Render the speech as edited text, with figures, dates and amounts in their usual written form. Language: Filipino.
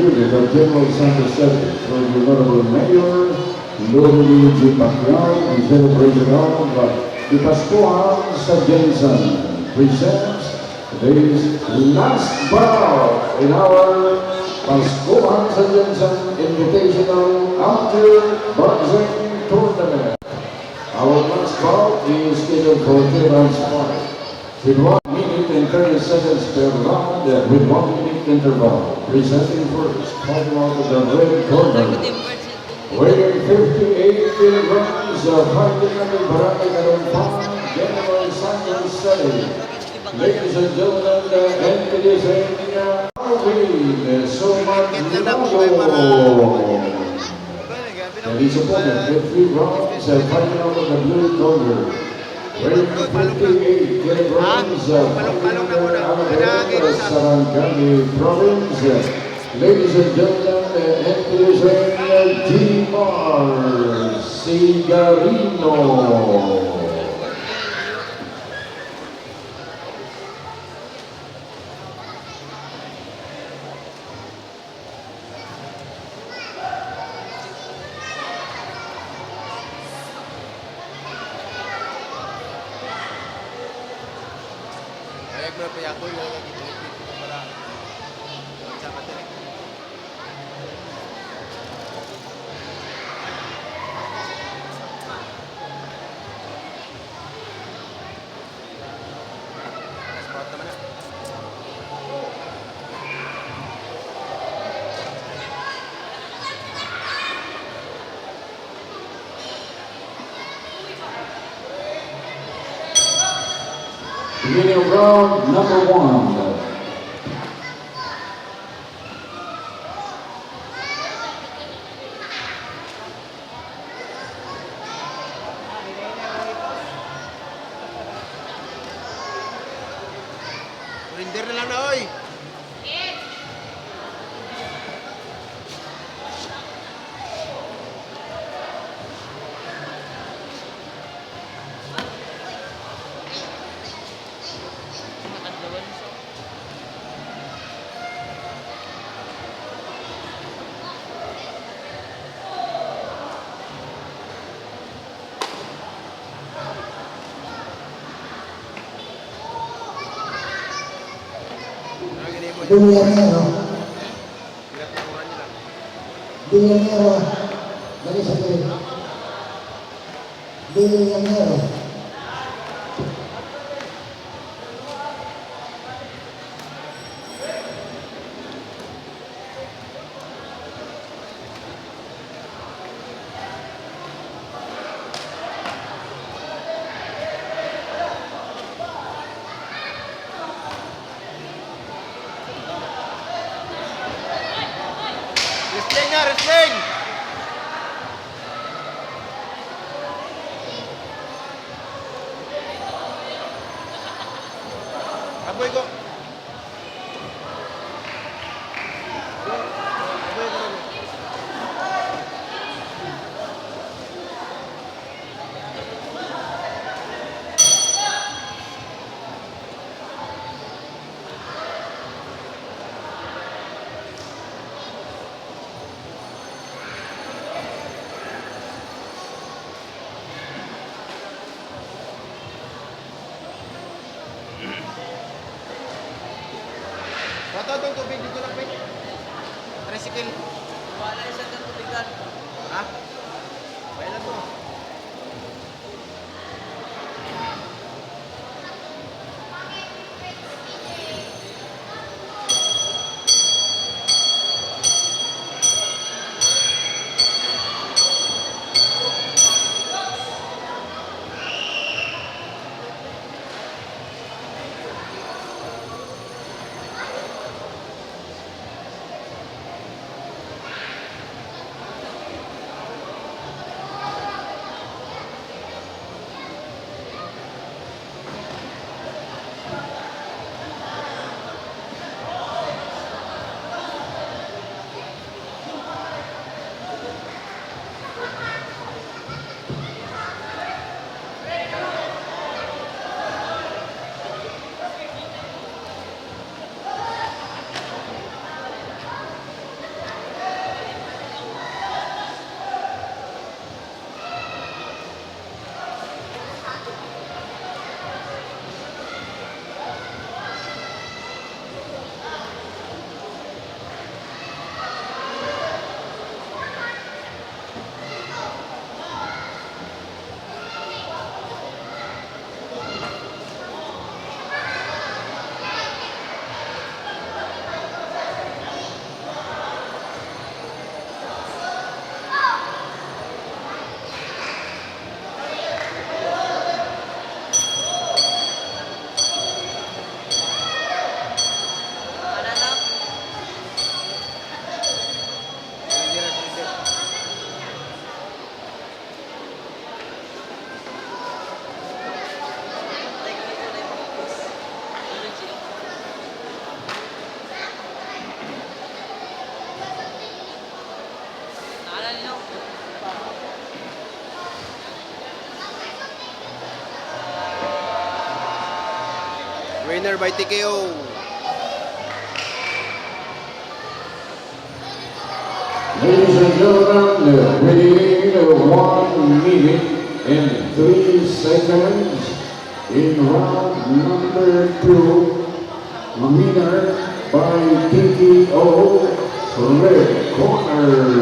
unit of General Santos City for the Honorable Mayor Louis G. Pacquiao and celebration of the Pascual sa Jensen presents today's last bout in our Pascual sa Jensen Invitational Amateur Boxing Tournament. Our last bout is scheduled for 3 rounds fight, with 1 minute and 30 seconds per round with 1 minute interval. Presenting first, fighting out of the red corner, weighing 58 kilograms, fighting out of Barangay Karumpang, General Santos City. Ladies and gentlemen, introducing Alvin Sumaglado. And his opponent with 3 rounds, fighting out of the blue corner, weighing 58 kilograms, fighting out of Alabama, Sarangani Province. Ladies and gentlemen, introducing G.R. Cigarino. Beginning of round number 1. Rinder na lang na, oy! Bilyonero. Bilyonero. Dali sa gilid. Bilyonero. Wrestling na, wrestling! Aboy ko. Aboy ko. Bato itong tubig dito lang, Pete. Tricycle. Wala isa ng tubigan. Ha? Bayan lang to. Winner by TKO. Ladies and gentlemen, within 1 minute and 3 seconds in round number 2, winner by TKO, red corner.